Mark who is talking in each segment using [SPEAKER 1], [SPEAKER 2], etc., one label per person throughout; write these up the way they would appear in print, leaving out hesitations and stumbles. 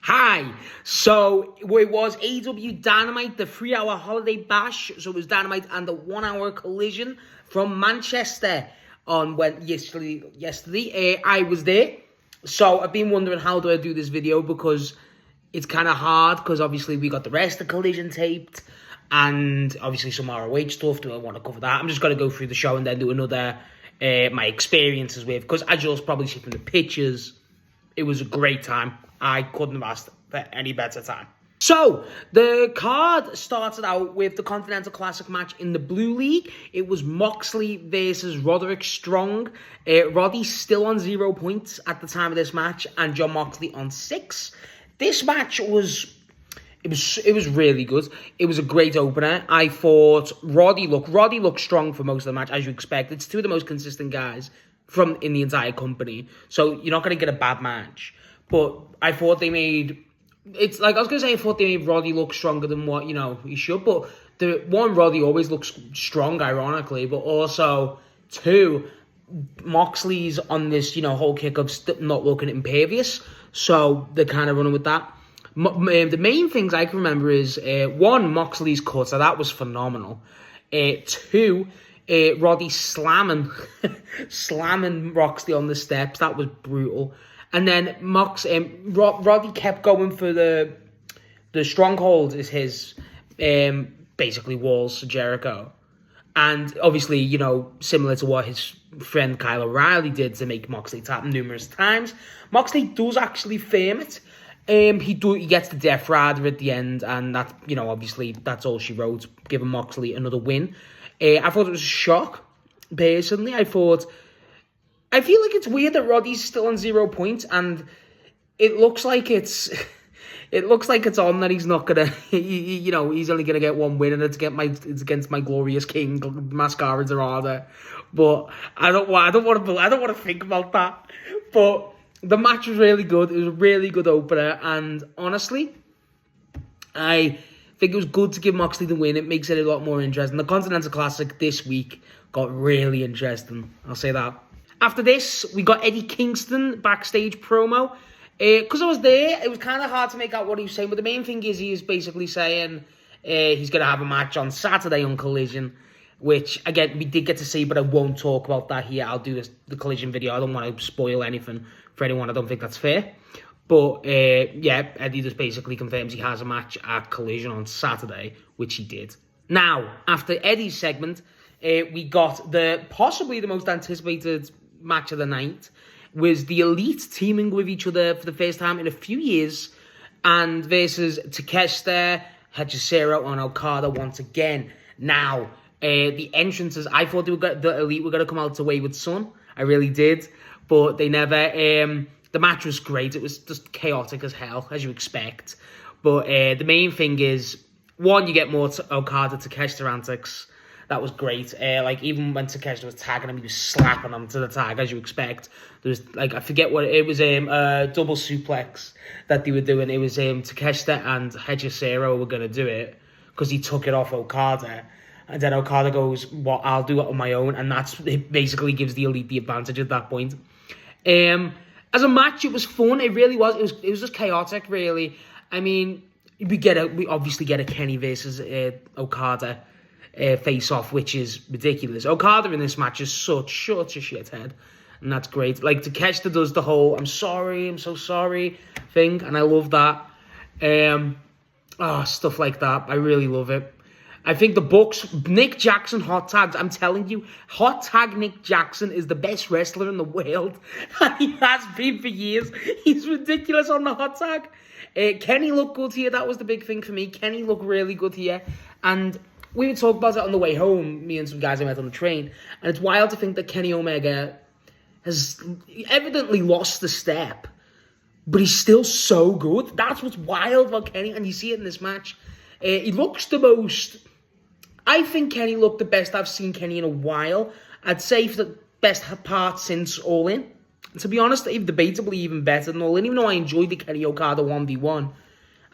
[SPEAKER 1] Hi. So it was AEW Dynamite, the 3-hour holiday bash. So it was Dynamite and the 1-hour collision from Manchester on yesterday. I was there. So I've been wondering how do I do this video because it's kind of hard because obviously we got the rest of collision taped and obviously some ROH stuff. Do I want to cover that? I'm just going to go through the show and then do another my experiences with, because as you'll probably see from the pictures, it was a great time. I couldn't have asked for any better time. So, the card started out with the Continental Classic match in the Blue League. It was Moxley versus Roderick Strong. Roddy's still on 0 points at the time of this match, and Jon Moxley on 6. This match was really good. It was a great opener. I thought Roddy looked strong for most of the match, as you expect. It's two of the most consistent guys in the entire company, so you're not going to get a bad match. But I thought they made... I thought they made Roddy look stronger than what, he should. But Roddy always looks strong, ironically. But also, two, Moxley's on this, whole kick of not looking impervious. So they're kind of running with that. The main things I can remember is, one, Moxley's cut. So that was phenomenal. Two, Roddy slamming Moxley on the steps. That was brutal. And then Roddy kept going for the stronghold is his basically walls to Jericho. And obviously, similar to what his friend Kyle O'Reilly did to make Moxley tap numerous times. Moxley does actually firm it. He gets the Death Rider at the end, and that's, obviously that's all she wrote, giving Moxley another win. I thought it was a shock, personally. I feel like it's weird that Roddy's still on 0 points, and it looks like it's on that he's not gonna, he's only gonna get one win, and it's against my glorious king, Mascara Dorada. But I don't want to think about that. But the match was really good. It was a really good opener, and honestly, I think it was good to give Moxley the win. It makes it a lot more interesting. The Continental Classic this week got really interesting. I'll say that. After this, we got Eddie Kingston backstage promo. Because I was there, it was kind of hard to make out what he was saying. But the main thing is he is basically saying he's going to have a match on Saturday on Collision. Which, again, we did get to see, but I won't talk about that here. I'll do the Collision video. I don't want to spoil anything for anyone. I don't think that's fair. But, Eddie just basically confirms he has a match at Collision on Saturday, which he did. Now, after Eddie's segment, we got possibly the most anticipated match of the night, was the Elite teaming with each other for the first time in a few years, and versus Takeshita, Hachicero, and Okada once again. Now, the entrances, I thought the Elite were going to come out to Wayward Son. I really did, but they never. The match was great. It was just chaotic as hell, as you expect. But the main thing is, one, you get more Okada Takeshita antics. That was great. Even when Takeshita was tagging him, he was slapping him to the tag, as you expect. There was, I forget what it was, a double suplex that they were doing. It was Takeshita and Hechicero were going to do it because he took it off Okada. And then Okada goes, well, I'll do it on my own. And it basically gives the Elite the advantage at that point. As a match, it was fun. It really was. It was just chaotic, really. I mean, we obviously get a Kenny versus Okada face-off, which is ridiculous. Okada in this match is such a shithead, and that's great. Takeshita does the whole I'm so sorry thing, and I love that. Stuff like that. I really love it. I think the Bucks, Nick Jackson hot tags, I'm telling you, hot tag Nick Jackson is the best wrestler in the world. And he has been for years. He's ridiculous on the hot tag. Kenny looked good here. That was the big thing for me. Kenny looked really good here. And we were talking about it on the way home, me and some guys I met on the train. And it's wild to think that Kenny Omega has evidently lost the step, but he's still so good. That's what's wild about Kenny, and you see it in this match. He looks the most... I think Kenny looked the best I've seen Kenny in a while. I'd say for the best part since All In. To be honest, debatably even better than All In. Even though I enjoyed the Kenny Okada 1v1,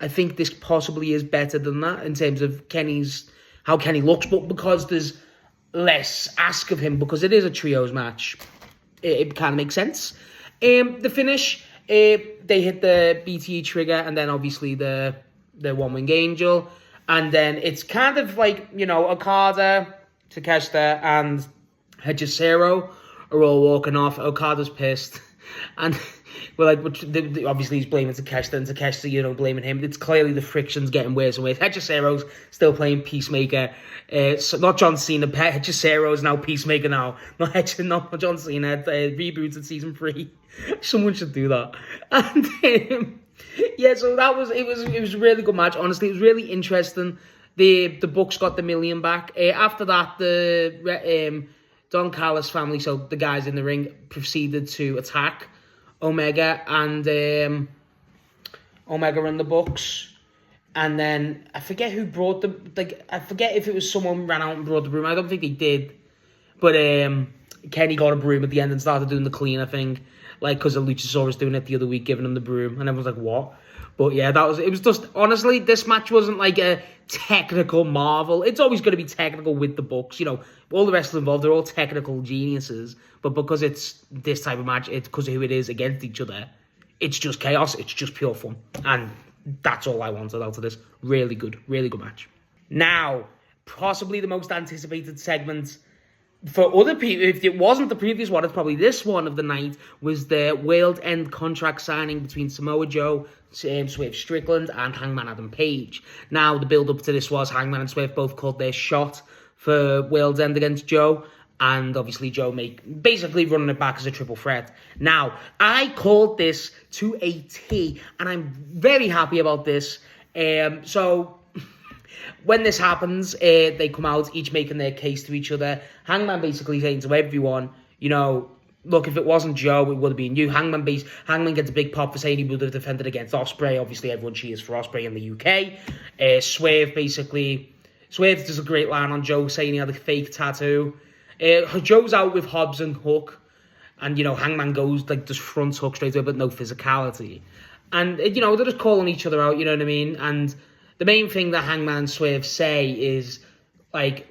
[SPEAKER 1] I think this possibly is better than that in terms of how Kenny looks. But because there's less ask of him, because it is a trios match, it kind of makes sense. The finish... They hit the BTE trigger, and then obviously the One Wing Angel. And then it's kind of like, Okada, Takeshita, and Hechicero are all walking off. Okada's pissed. And we're like, obviously he's blaming Takeshita, and Takeshita, blaming him. It's clearly the friction's getting worse and worse. Hechicero's still playing Peacemaker. So not John Cena. Hechicero's now Peacemaker now. Not John Cena. Rebooted season 3. Someone should do that. And so it was a really good match. Honestly, it was really interesting. The Bucks got the $1 million back. After that, the Don Callis family, so the guys in the ring, proceeded to attack Omega and the Bucks. And then I forget who brought I forget if it was someone ran out and brought the broom. I don't think they did. But Kenny got a broom at the end and started doing the cleaner thing. Because the Luchasaurus doing it the other week, giving him the broom. And everyone's like, what? But yeah, it was just, honestly, this match wasn't like a technical marvel. It's always going to be technical with the Bucks. All the wrestlers involved, they're all technical geniuses. But because it's this type of match, it's because of who it is against each other. It's just chaos. It's just pure fun. And that's all I wanted out of this. Really good match. Now, possibly the most anticipated segment for other people, if it wasn't the previous one, it's probably this one of the night, was the World End contract signing between Samoa Joe, Swerve Strickland, and Hangman Adam Page. Now, the build-up to this was Hangman and Swerve both called their shot for World's End against Joe, and obviously Joe basically running it back as a triple threat. Now, I called this to a T, and I'm very happy about this. When this happens, they come out, each making their case to each other. Hangman basically saying to everyone, look, if it wasn't Joe, it would have been you. Hangman gets a big pop for saying he would have defended against Ospreay. Obviously, everyone cheers for Ospreay in the UK. Swerve does a great line on Joe saying he had a fake tattoo. Joe's out with Hobbs and Hook. And, Hangman goes, just front hook straight away, but no physicality. And, they're just calling each other out, you know what I mean? And the main thing that Hangman and Swerve say is,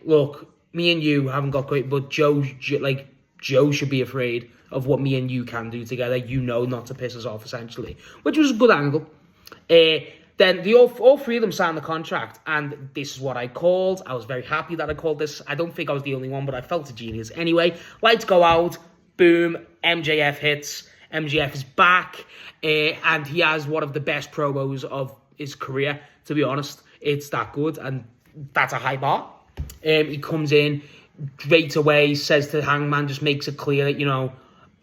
[SPEAKER 1] look, me and you haven't got great, but Joe should be afraid of what me and you can do together. Not to piss us off, essentially. Which was a good angle. Then all three of them signed the contract, and this is what I called. I was very happy that I called this. I don't think I was the only one, but I felt a genius. Anyway, lights go out, boom, MJF hits. MJF is back, and he has one of the best promos of his career, to be honest. It's that good, and that's a high bar. He comes in straight away, says to Hangman, just makes it clear that,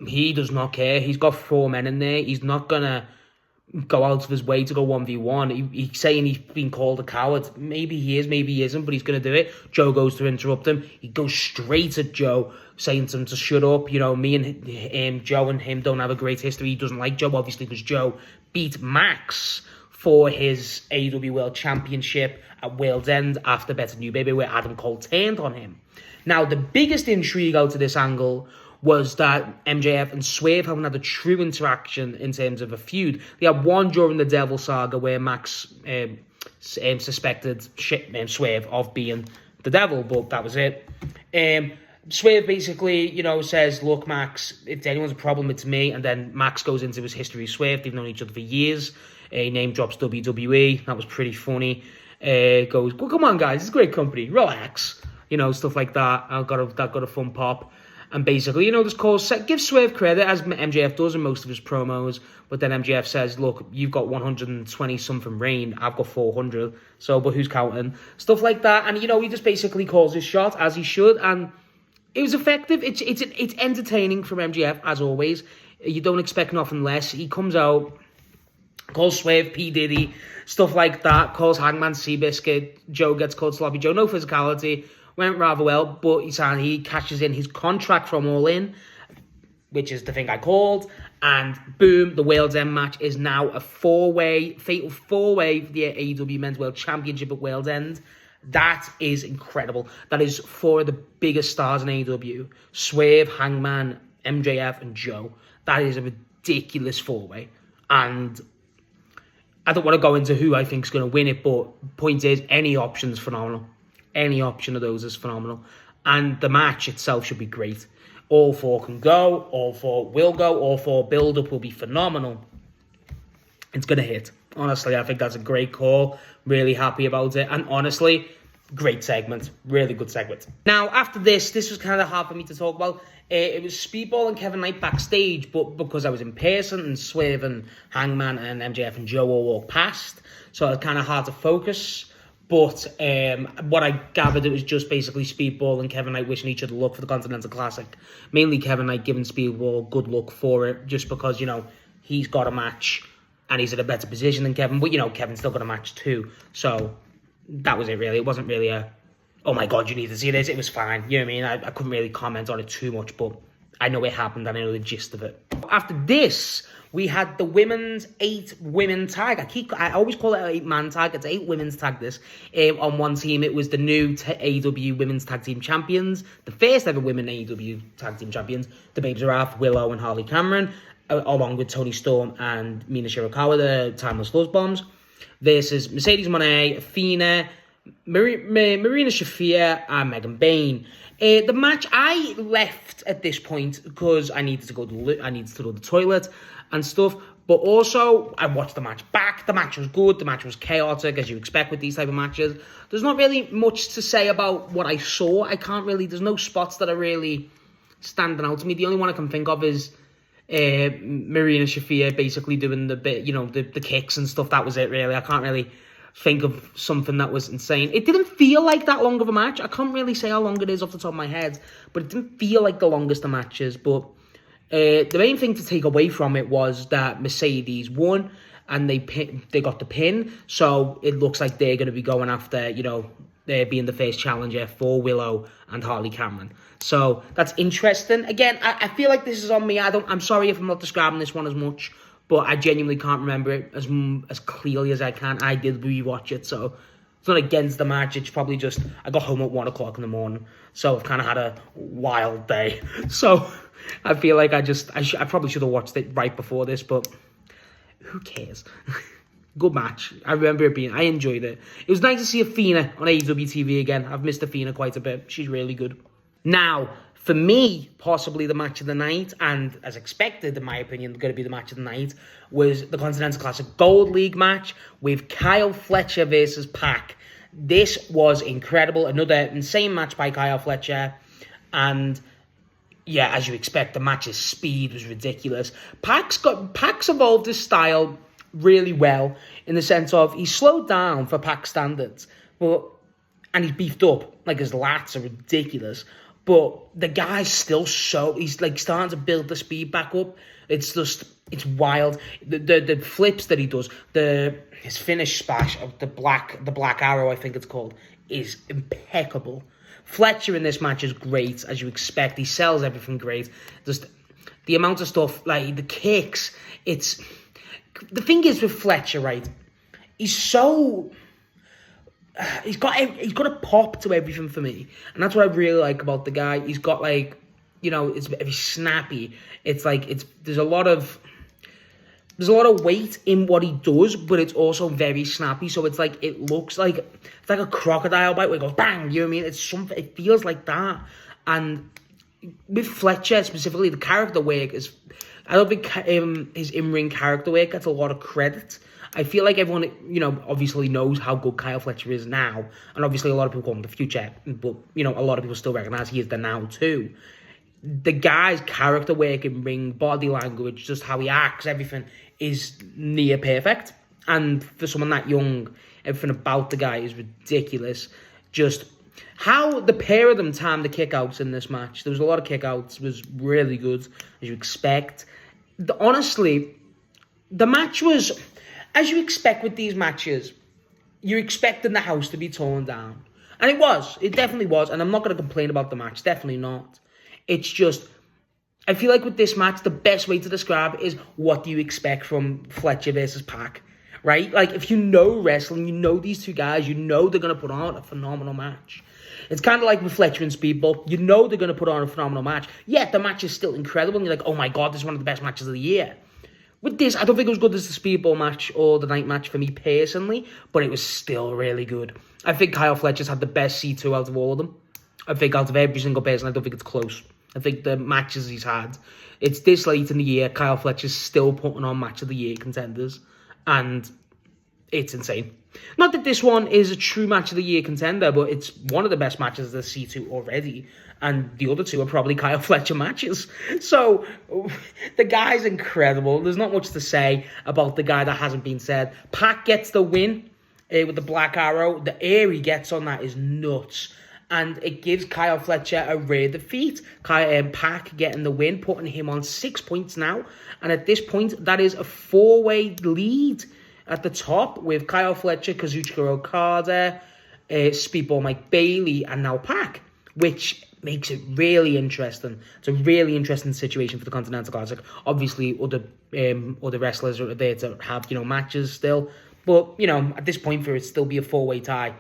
[SPEAKER 1] he does not care. He's got 4 men in there. He's not going to go out of his way to go 1v1. He's saying he's been called a coward. Maybe he is, maybe he isn't, but he's going to do it. Joe goes to interrupt him. He goes straight at Joe, saying to him to shut up. Me and Joe and him don't have a great history. He doesn't like Joe, obviously, because Joe beat Max for his AEW World Championship at World's End after Better New Baby, where Adam Cole turned on him. Now, the biggest intrigue out of this angle was that MJF and Swerve haven't had a true interaction in terms of a feud. They had one during the Devil Saga where Max suspected Swerve of being the devil, but that was it. Swerve basically, says, look, Max, if anyone's a problem, it's me. And then Max goes into his history of Swerve. They've known each other for years. He name drops WWE. That was pretty funny. Goes, well, come on, guys, it's a great company. Relax. Stuff like that. That got a fun pop. And basically, just give Swerve credit, as MJF does in most of his promos. But then MJF says, look, you've got 120-something reign. I've got 400. But who's counting? Stuff like that. And, he just basically calls his shot, as he should. And it was effective. It's entertaining from MJF, as always. You don't expect nothing less. He comes out, calls Swerve P. Diddy, stuff like that. Calls Hangman Seabiscuit. Joe gets called Sloppy Joe. No physicality. Went rather well, but he cashes in his contract from All In, which is the thing I called, and boom, the World's End match is now a fatal four-way for the AEW Men's World Championship at World's End. That is incredible. That is 4 of the biggest stars in AEW. Swerve, Hangman, MJF, and Joe. That is a ridiculous 4-way. And I don't want to go into who I think is going to win it, but point is, any option is phenomenal. Any option of those is phenomenal. And the match itself should be great. All 4 can go. All 4 will go. All 4 build-up will be phenomenal. it's going to hit. Honestly, I think that's a great call. Really happy about it. And honestly, great segment. Really good segment. Now, after this was kind of hard for me to talk about. It was Speedball and Kevin Knight backstage, but because I was in person and Swerve and Hangman and MJF and Joe all walked past, so it was kind of hard to focus. But what I gathered, it was just basically Speedball and Kevin Knight wishing each other luck for the Continental Classic. Mainly Kevin Knight giving Speedball good luck for it, just because, he's got a match and he's in a better position than Kevin. But, Kevin's still got a match too. So that was it, really. It wasn't really oh my God, you need to see this. It was fine. You know what I mean? I couldn't really comment on it too much, but I know it happened and I know the gist of it. After this, we had the women's 8-women tag. I always call it an 8-man tag. It's 8 women's tag this. On one team, it was the new AEW Women's Tag Team Champions. The first ever women AEW Tag Team Champions. The Babes Wrath, Willow and Harley Cameron. Along with Toni Storm and Mina Shirakawa, the Timeless Love Bombs. Versus Mercedes Moné, Athena, Marina Shafir and Megan Bayne. The match, I left at this point because I needed to go to the toilet and stuff. But also, I watched the match back. The match was good. The match was chaotic, as you expect with these type of matches. There's not really much to say about what I saw. There's no spots that are really standing out to me. The only one I can think of is Marina Shafir basically doing the bit, the kicks and stuff. That was it, really. I can't really think of something that was insane. It didn't feel like that long of a match. I can't really say how long it is off the top of my head, but it didn't feel like the longest of matches. But the main thing to take away from it was that Mercedes won and they got the pin. So it looks like they're going to be going after, they're being the first challenger for Willow and Harley Cameron. So that's interesting. Again, I feel like this is on me. I'm sorry if I'm not describing this one as much, but I genuinely can't remember it as clearly as I can. I did rewatch it, so it's not against the match. It's probably just I got home at 1 o'clock in the morning, so I've kind of had a wild day. So I feel like I probably should have watched it right before this, but who cares? Good match. I remember I enjoyed it. It was nice to see Athena on AEW TV again. I've missed Athena quite a bit. She's really good. Now, for me, possibly the match of the night, and as expected, in my opinion, going to be the match of the night, was the Continental Classic Gold League match with Kyle Fletcher versus Pac. This was incredible. Another insane match by Kyle Fletcher. And yeah, as you expect, the match's speed was ridiculous. Pac's evolved his style really well in the sense of he's slowed down for Pac standards, and he's beefed up. Like, his lats are ridiculous. But the guy's still he's like starting to build the speed back up. It's wild. The flips that he does, his finish splash of the black arrow, I think it's called, is impeccable. Fletcher in this match is great, as you expect. He sells everything great. Just the amount of stuff, like the kicks. The thing is with Fletcher, right? He's got a pop to everything for me, and that's what I really like about the guy. He's got it's very snappy. It's like there's a lot of weight in what he does, but it's also very snappy. So it's like it's like a crocodile bite where it goes bang. You know what I mean? It feels like that. And with Fletcher specifically, the character work is. I don't think his in-ring character work gets a lot of credit. I feel like everyone, obviously knows how good Kyle Fletcher is now. And obviously a lot of people call him the future. But, a lot of people still recognize he is the now too. The guy's character work in ring, body language, just how he acts, everything is near perfect. And for someone that young, everything about the guy is ridiculous. Just how the pair of them timed the kickouts in this match. There was a lot of kickouts. It was really good, as you expect. Honestly, the match was, as you expect with these matches, you're expecting the house to be torn down. And it was. It definitely was. And I'm not going to complain about the match. Definitely not. It's just, I feel like with this match, the best way to describe it is what do you expect from Fletcher versus Pac, right? Like, if you know wrestling, you know these two guys, you know they're going to put on a phenomenal match. It's kind of like with Fletcher and Speedball. You know they're going to put on a phenomenal match. Yet the match is still incredible. And you're like, oh my God, this is one of the best matches of the year. With this, I don't think it was good as the Speedball match or the night match for me personally, but it was still really good. I think Kyle Fletcher's had the best C2 out of all of them. I think out of every single person, I don't think it's close. I think the matches he's had, it's this late in the year, Kyle Fletcher's still putting on match of the year contenders. And it's insane. Not that this one is a true match of the year contender, but it's one of the best matches of the C2 already. And the other two are probably Kyle Fletcher matches. So, the guy's incredible. There's not much to say about the guy that hasn't been said. Pac gets the win with the Black Arrow. The air he gets on that is nuts. And it gives Kyle Fletcher a rare defeat. Pac getting the win, putting him on 6 points now. And at this point, that is a 4-way lead at the top with Kyle Fletcher, Kazuchika Okada, Speedball Mike Bailey, and now Pac, which makes it really interesting. It's a really interesting situation for the Continental Classic. Obviously, other wrestlers are there to have, matches still. But, at this point, for it still be a 4-way tie.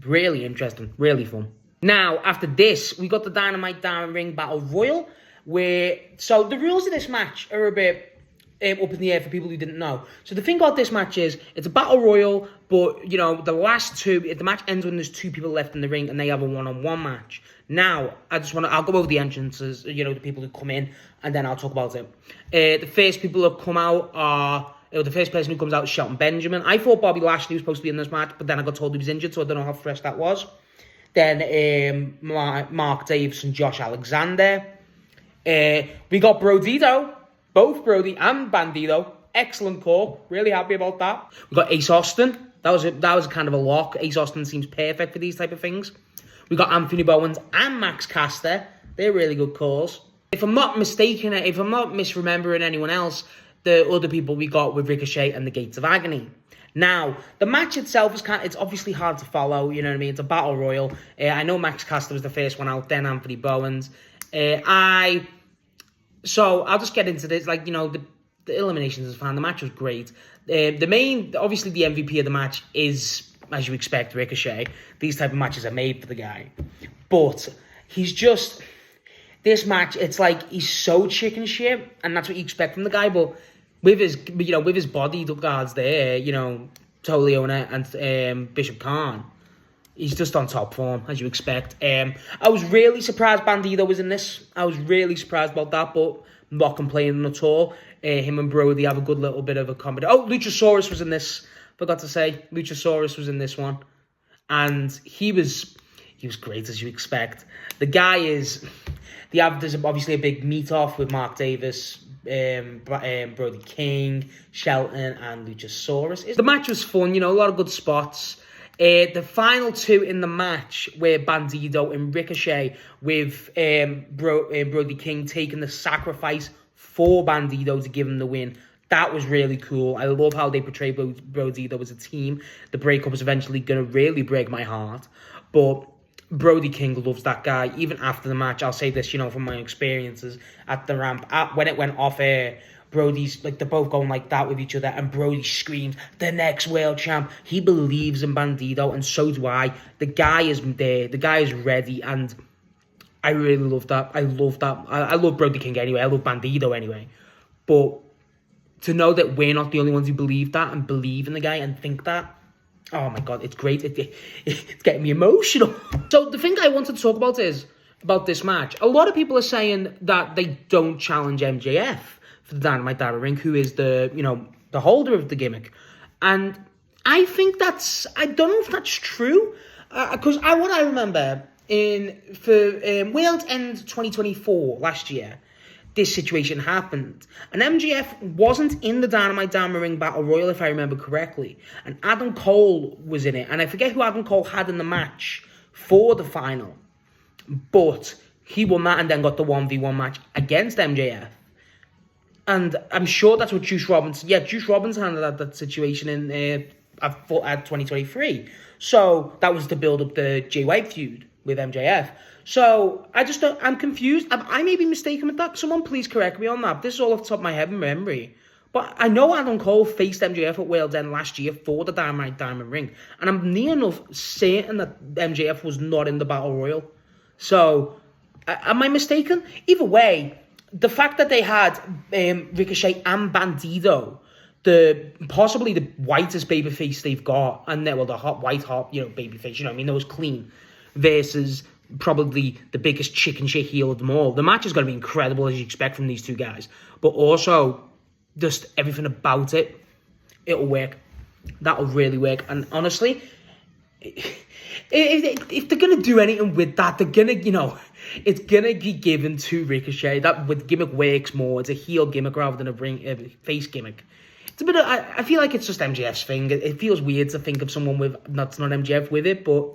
[SPEAKER 1] Really interesting, really fun. Now, after this, we got the Dynamite Diamond Ring Battle Royal, so the rules of this match are a bit up in the air for people who didn't know. So the thing about this match is, it's a battle royal, but, the last two, the match ends when there's 2 people left in the ring and they have a one-on-one match. Now, I'll go over the entrances, the people who come in, and then I'll talk about it. The first people who come out are, the first person who comes out is Shelton Benjamin. I thought Bobby Lashley was supposed to be in this match, but then I got told he was injured, so I don't know how fresh that was. Then Mark Davis and Josh Alexander. We got Brodito. Both Brody and Bandito. Excellent call. Really happy about that. We got Ace Austin. That was kind of a lock. Ace Austin seems perfect for these type of things. We got Anthony Bowens and Max Caster. They're really good calls. If I'm not mistaken, if I'm not misremembering anyone else, the other people we got with Ricochet and the Gates of Agony. Now, the match itself it's obviously hard to follow, you know what I mean? It's a battle royal. I know Max Caster was the first one out, then Anthony Bowens. So, I'll just get into this. The eliminations is fine. The match was great. Obviously, the MVP of the match is, as you expect, Ricochet. These type of matches are made for the guy. But this match, it's like he's so chicken shit, and that's what you expect from the guy. But with his bodyguards there, Toleona and Bishop Khan, he's just on top form, as you expect. I was really surprised Bandito was in this. I was really surprised about that, but I'm not complaining at all. Him and Brody have a good little bit of a comedy. Oh, Luchasaurus was in this. Forgot to say, Luchasaurus was in this one. And he was great, as you expect. The guy is... There's obviously a big meet-off with Mark Davis, Brody King, Shelton, and Luchasaurus. The match was fun, a lot of good spots. The final two in the match were Bandito and Ricochet, with Brody King taking the sacrifice for Bandito to give him the win. That was really cool. I love how they portray Bandito as a team. The breakup was eventually going to really break my heart. But Brody King loves that guy. Even after the match, I'll say this, from my experiences at the ramp. When it went off air, Brody's, they're both going like that with each other, and Brody screams, the next world champ. He believes in Bandito, and so do I. The guy is there. The guy is ready, and I really love that. I love that. I love Brody King anyway. I love Bandito anyway. But to know that we're not the only ones who believe that and believe in the guy and think that, oh my God, it's great. It's getting me emotional. So the thing I wanted to talk about is about this match. A lot of people are saying that they don't challenge MJF for the Dynamite Diamond Ring, who is the holder of the gimmick. And I think I don't know if that's true. Because what I remember for World's End 2024 last year, this situation happened. And MJF wasn't in the Dynamite Diamond Ring Battle Royal, if I remember correctly. And Adam Cole was in it. And I forget who Adam Cole had in the match for the final. But he won that and then got the 1v1 match against MJF. And I'm sure that's what Juice Robinson handled that situation in at 2023. So that was to build up the Jay White feud with MJF. So I'm confused. I may be mistaken with that. Someone please correct me on that. This is all off the top of my head in memory. But I know Adam Cole faced MJF at World's End last year for the Dynamite Diamond Ring. And I'm near enough certain that MJF was not in the Battle Royal. So, am I mistaken? Either way, the fact that they had Ricochet and Bandito, possibly the whitest babyface they've got, and the white hot, babyface, that was clean, versus probably the biggest chicken shit heel of them all. The match is going to be incredible, as you expect from these two guys. But also, just everything about it it'll work. That'll really work. And honestly, if they're going to do anything with that, they're going to, it's going to be given to Ricochet. That with gimmick works more. It's a heel gimmick rather than a face gimmick. It's a bit of, I feel like it's just MJF's thing. It feels weird to think of someone that's not MJF with it, but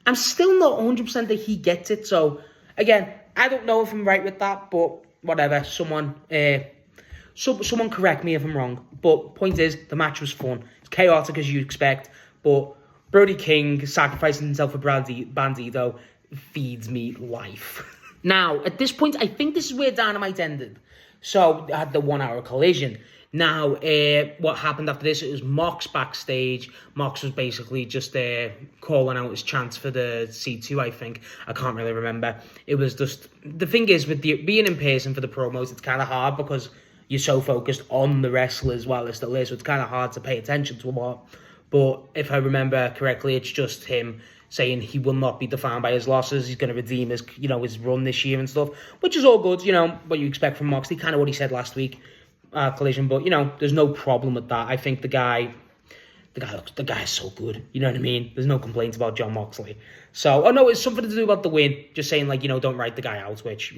[SPEAKER 1] I'm still not 100% that he gets it. So, again, I don't know if I'm right with that, but whatever. Someone correct me if I'm wrong. But point is, the match was fun. It's chaotic as you'd expect, but Brody King sacrificing himself for Bandito feeds me life. Now, at this point, I think this is where Dynamite ended. So, I had the 1 hour collision. Now, what happened after this, it was Mox backstage. Mox was basically just calling out his chance for the C2, I think. I can't really remember. It was just, the thing is, with being in person for the promos, it's kind of hard because you're so focused on the wrestlers while it still is, so it's kind of hard to pay attention to a lot. But if I remember correctly, it's just him saying he will not be defined by his losses. He's going to redeem his, his run this year and stuff, which is all good, what you expect from Moxley, kind of what he said last week. Collision, but there's no problem with that. I think the guy is so good. You know what I mean? There's no complaints about Jon Moxley. So, no, it's something to do about the win. Just saying, don't write the guy out, which,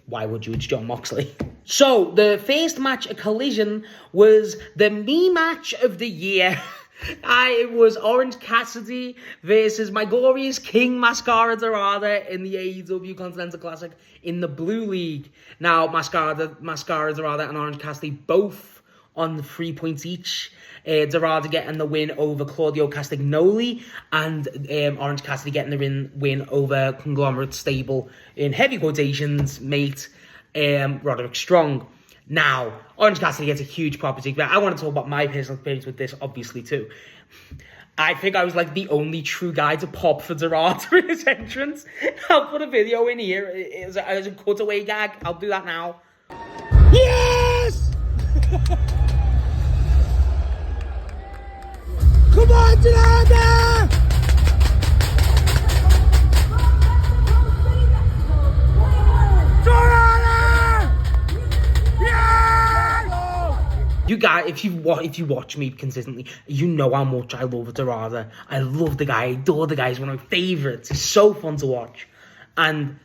[SPEAKER 1] why would you? It's Jon Moxley. So, the first match at Collision was the me match of the year. It was Orange Cassidy versus my glorious King Mascara Dorada in the AEW Continental Classic in the Blue League. Now, Mascara Dorada and Orange Cassidy both on 3 points each. Dorada getting the win over Claudio Castagnoli, and Orange Cassidy getting the win over Conglomerate Stable, in heavy quotations, mate, Roderick Strong. Now, Orange Cassidy gets a huge property, but I want to talk about my personal experience with this, obviously, too. I think I was, the only true guy to pop for Dorada in his entrance. I'll put a video in here as a cutaway gag. I'll do that now. Yes! Come on, Dorada! You guys, if you watch me consistently, you know how much I love Dorada. I love the guy. I adore the guy. He's one of my favourites. He's so fun to watch. And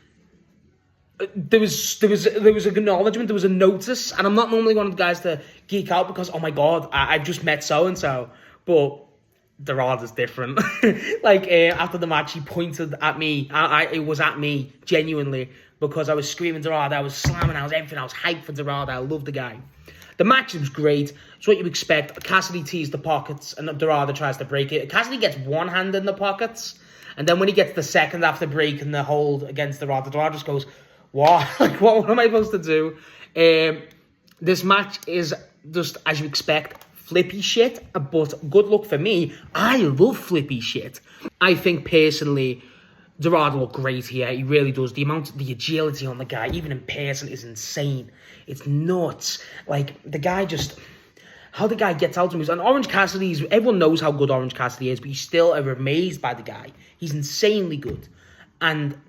[SPEAKER 1] there was an acknowledgement, there was a notice, and I'm not normally one of the guys to geek out because, oh my god, I've just met so-and-so. But Dorada's different. After the match, he pointed at me. It was at me, genuinely, because I was screaming Dorada, I was slamming, I was everything. I was hyped for Dorada. I love the guy. The match was great. It's what you expect. Cassidy teased the pockets, and Dorada tries to break it. Cassidy gets one hand in the pockets, and then when he gets the second after breaking the hold against Dorada just goes, what? What am I supposed to do? This match is just, as you expect, flippy shit, but good luck for me. I love flippy shit. I think, personally, Dorada looked great here. He really does. The agility on the guy, even in person, is insane. It's nuts. The guy just, how the guy gets out to him. And Orange Cassidy, everyone knows how good Orange Cassidy is, but you still are amazed by the guy. He's insanely good. And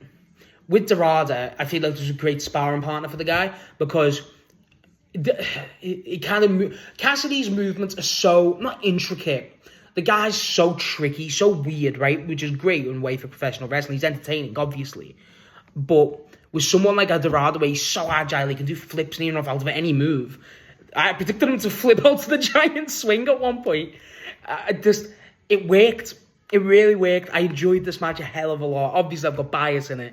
[SPEAKER 1] with Dorada, I feel like there's a great sparring partner for the guy, because Cassidy's movements are so, not intricate, the guy's so tricky, so weird, right? Which is great in a way for professional wrestling. He's entertaining, obviously. But with someone like a Dorada, where he's so agile, he can do flips near enough out of any move. I predicted him to flip out to the giant swing at one point. It worked. It really worked. I enjoyed this match a hell of a lot. Obviously, I've got bias in it.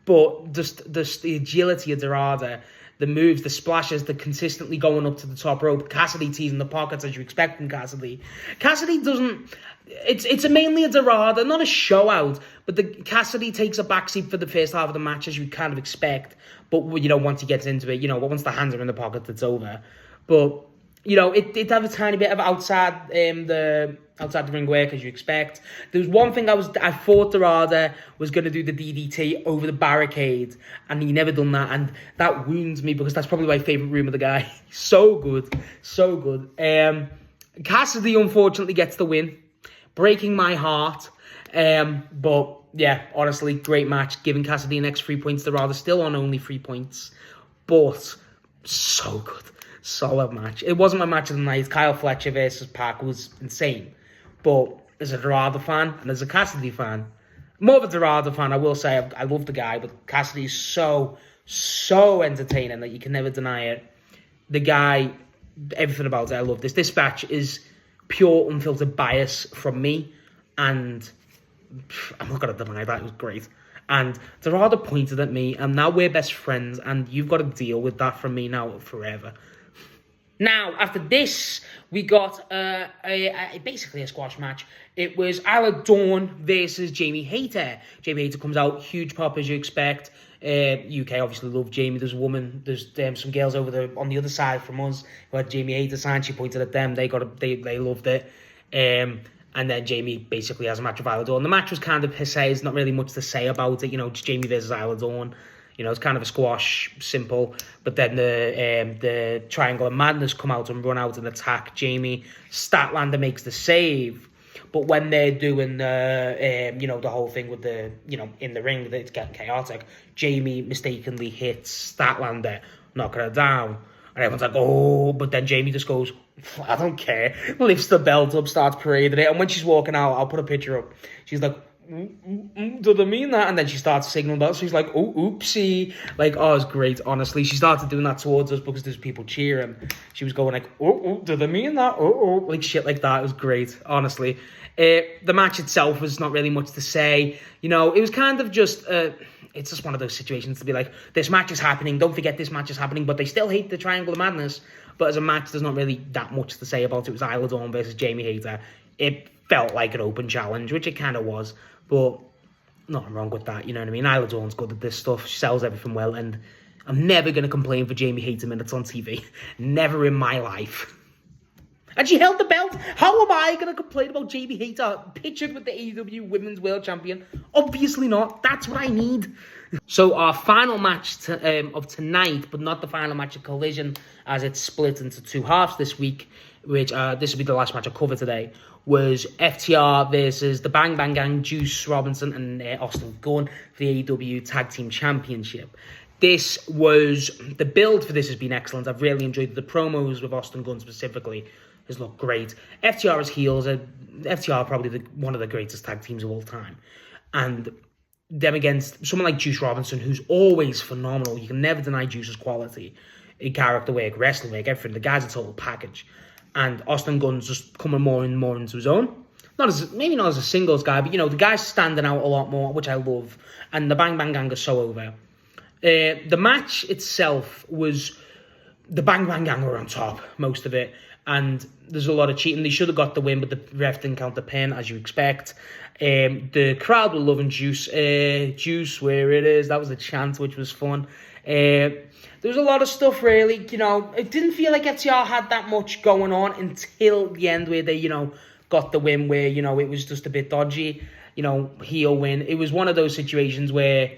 [SPEAKER 1] But just the agility of Dorada, the moves, the splashes, the consistently going up to the top rope, Cassidy teasing the pockets as you expect from Cassidy. Cassidy doesn't... It's mainly a Dorada, not a show out, but Cassidy takes a backseat for the first half of the match, as you kind of expect. But, once he gets into it, once the hands are in the pocket, it's over. But, it did have a tiny bit of outside the ring work, as you expect. There was one thing I thought Dorada was going to do the DDT over the barricade, and he never done that, and that wounds me, because that's probably my favourite room of the guy. So good. Cassidy, unfortunately, gets the win, breaking my heart. But, yeah, honestly, great match, giving Cassidy an extra 3 points. Dorada still on only 3 points, but so good. Solid match. It wasn't my match of the night. Kyle Fletcher versus Pac was insane. But as a Dorado fan and as a Cassidy fan, more of a Dorado fan, I will say I love the guy, but Cassidy is so entertaining that you can never deny it. The guy, everything about it, I love this. This match is pure, unfiltered bias from me, and I'm not going to deny that. It was great. And Dorado pointed at me, and now we're best friends, and you've got to deal with that from me now forever. Now, after this, we got basically a squash match. It was Isla Dawn versus Jamie Hayter. Jamie Hayter comes out, huge pop as you expect. UK obviously love Jamie. There's some girls over there on the other side from us who had Jamie Hayter signed. She pointed at them. They loved it. And then Jamie basically has a match with Isla Dawn. The match was kind of per se. There's not really much to say about it. Just Jamie versus Isla Dawn. It's kind of a squash, simple. But then the Triangle of Madness come out and run out and attack Jamie. Statlander makes the save. But when they're doing the whole thing with the, in the ring, it's getting chaotic, Jamie mistakenly hits Statlander, knocking her down. And everyone's like, oh, but then Jamie just goes, I don't care. Lifts the belt up, starts parading it. And when she's walking out, I'll put a picture up. She's like, do they mean that? And then she starts signaling that. So she's like, oh, oopsie. Like, oh, it's great, honestly. She started doing that towards us because there's people cheering. She was going like, oh, do they mean that? Oh, like shit like that. It was great, honestly. The match itself was not really much to say. It was kind of just... it's just one of those situations to be like, this match is happening, don't forget this match is happening, but they still hate the Triangle of Madness. But as a match, there's not really that much to say about it. It was Isla Dawn versus Jamie Hayter. It felt like an open challenge, which it kind of was. But nothing wrong with that, you know what I mean? Isla Dawn's good at this stuff. She sells everything well, and I'm never going to complain for Jamie Hayter minutes on TV. Never in my life. And she held the belt. How am I going to complain about Jamie Hayter pictured with the AEW Women's World Champion? Obviously not. That's what I need. So our final match of tonight, but not the final match of Collision, as it's split into two halves this week, which this will be the last match I cover today, was FTR versus the Bang Bang Gang, Juice Robinson and Austin Gunn for the AEW Tag Team Championship. The build for this has been excellent. I've really enjoyed the promos with Austin Gunn specifically. Has looked great. FTR as heels, FTR are probably one of the greatest tag teams of all time. And them against someone like Juice Robinson, who's always phenomenal. You can never deny Juice's quality in character work, wrestling work, everything. The guy's a total package. And Austin Gunn's just coming more and more into his own. Maybe not as a singles guy, but the guy's standing out a lot more, which I love. And the Bang Bang Gang is so over. The match itself was... The Bang Bang Gang were on top, most of it. And there's a lot of cheating. They should have got the win, but the ref didn't count the pin, as you expect. The crowd were loving Juice. Juice, where it is. That was a chant, which was fun. There was a lot of stuff, really. It didn't feel like FTR had that much going on until the end, where they, got the win, where, it was just a bit dodgy. Heel win. It was one of those situations where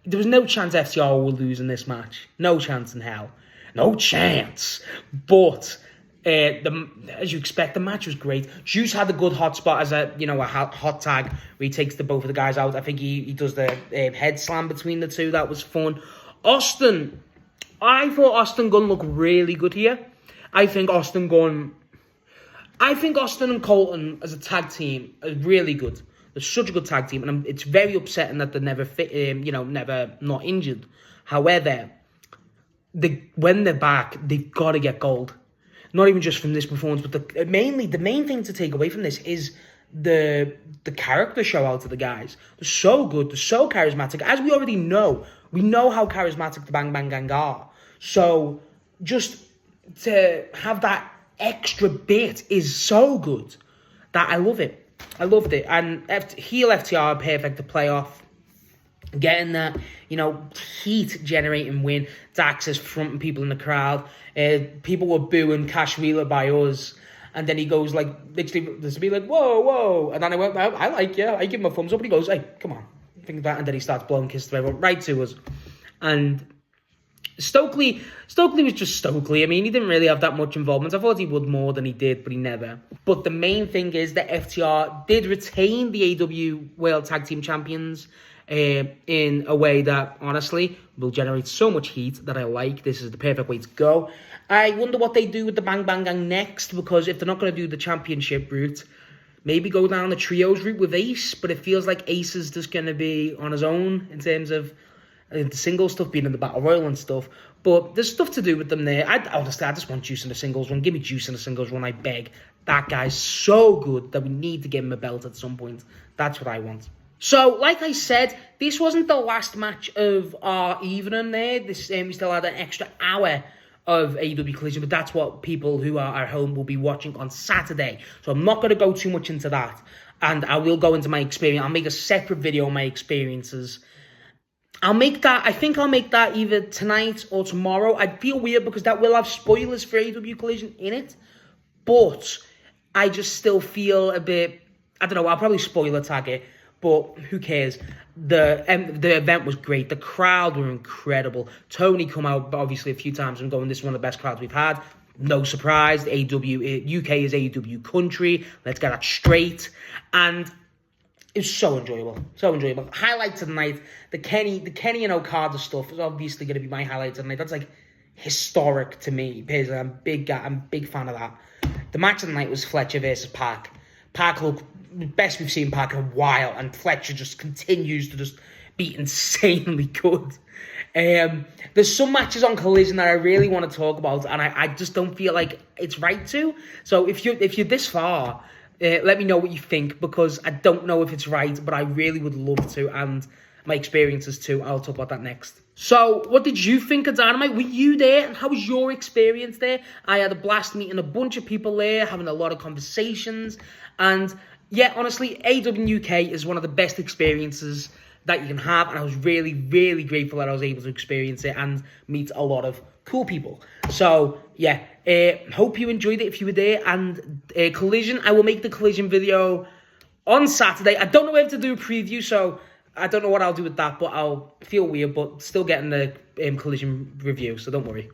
[SPEAKER 1] there was no chance FTR would lose in this match. No chance in hell. No chance. But... as you expect, the match was great. Juice had a good hot spot as a hot tag where he takes both of the guys out. I think he does the head slam between the two. That was fun. I thought Austin Gunn looked really good here. I think Austin and Colton as a tag team are really good. They're such a good tag team, and it's very upsetting that they're never fit. Never not injured. However, when they're back, they've got to get gold. Not even just from this performance, but the main thing to take away from this is the character show out to the guys. They're so good. They're so charismatic. As we already know, we know how charismatic the Bang Bang Gang are. So just to have that extra bit is so good that I love it. I loved it. And heel FTR are perfect to play off. Getting that, heat-generating win. Dax is fronting people in the crowd. People were booing Cash Wheeler by us. And then he goes, literally, to be like, whoa, whoa. And then I went, I like you. I give him a thumbs up. And he goes, hey, come on. Think of that. And then he starts blowing kisses to everyone, right to us. And Stokely was just Stokely. I mean, he didn't really have that much involvement. I thought he would more than he did, but he never. But the main thing is that FTR did retain the AEW World Tag Team Champions. in a way that, honestly, will generate so much heat that I like. This is the perfect way to go. I wonder what they do with the Bang Bang Gang next, because if they're not going to do the championship route, maybe go down the trios route with Ace, but it feels like Ace is just going to be on his own in terms of the single stuff, being in the Battle Royal and stuff. But there's stuff to do with them there. Honestly, I just want Juice in the singles run. Give me Juice in the singles run, I beg. That guy's so good that we need to give him a belt at some point. That's what I want. So, like I said, this wasn't the last match of our evening there. We still had an extra hour of AEW Collision, but that's what people who are at home will be watching on Saturday. So I'm not going to go too much into that. And I will go into my experience. I'll make a separate video on my experiences. I think I'll make that either tonight or tomorrow. I'd feel weird because that will have spoilers for AEW Collision in it. But I just still feel a bit, I don't know, I'll probably spoiler tag it, but who cares? The event was great. The crowd were incredible. Tony come out obviously a few times and going, this is one of the best crowds we've had. No surprise. UK is AEW country. Let's get that straight. And it was so enjoyable. So enjoyable. Highlights of the night, the Kenny and Okada stuff is obviously going to be my highlights of the night. That's like historic to me. Personally, I'm a big fan of that. The match of the night was Fletcher versus Pac. Pac looked best we've seen Pac in a while, and Fletcher just continues to just be insanely good. There's some matches on Collision that I really want to talk about, and I just don't feel like it's right to. So if you're this far, let me know what you think, because I don't know if it's right, but I really would love to, and my experiences too. I'll talk about that next. So, what did you think of Dynamite? Were you there? And how was your experience there? I had a blast meeting a bunch of people there, having a lot of conversations. And yeah, honestly, AEW UK is one of the best experiences that you can have. And I was really, really grateful that I was able to experience it and meet a lot of cool people. So, yeah, hope you enjoyed it if you were there. And Collision, I will make the Collision video on Saturday. I don't know whether to do a preview, so I don't know what I'll do with that, but I'll feel weird, but still getting the Collision review, so don't worry.